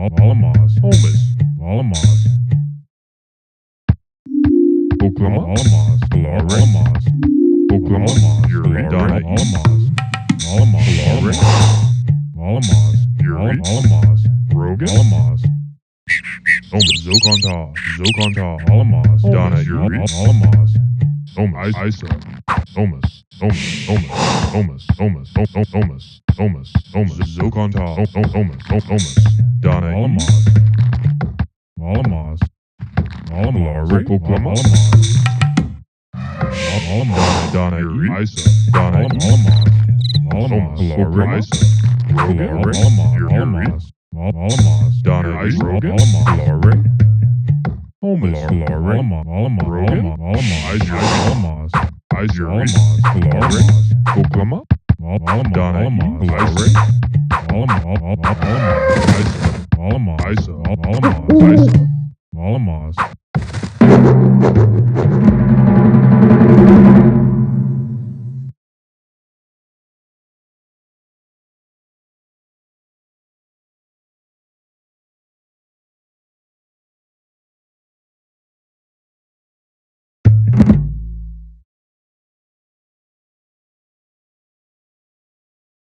Alamos, Holmes, Alamos, Oklahoma, Alamos, Alamos, Oklahoma, Yuri, Donna, Alamos, Alamos, Alamos, Yuri, Alamos, Rogan, Alamos, Holmes, Zokonta, Alamos, Donna, Yuri, Alamos, Holmes, Isa, Holmes, Zokonta, Holmes, Donna, Alamos, Alamos, Oklahoma, Alamos, Donna, Isa, Donna, Alamos, Oklahoma, Isa, Rogan, Alamos, Donna, Rogan, Holmes, Rogan, Alamos, Oklahoma, Donna, Alamos,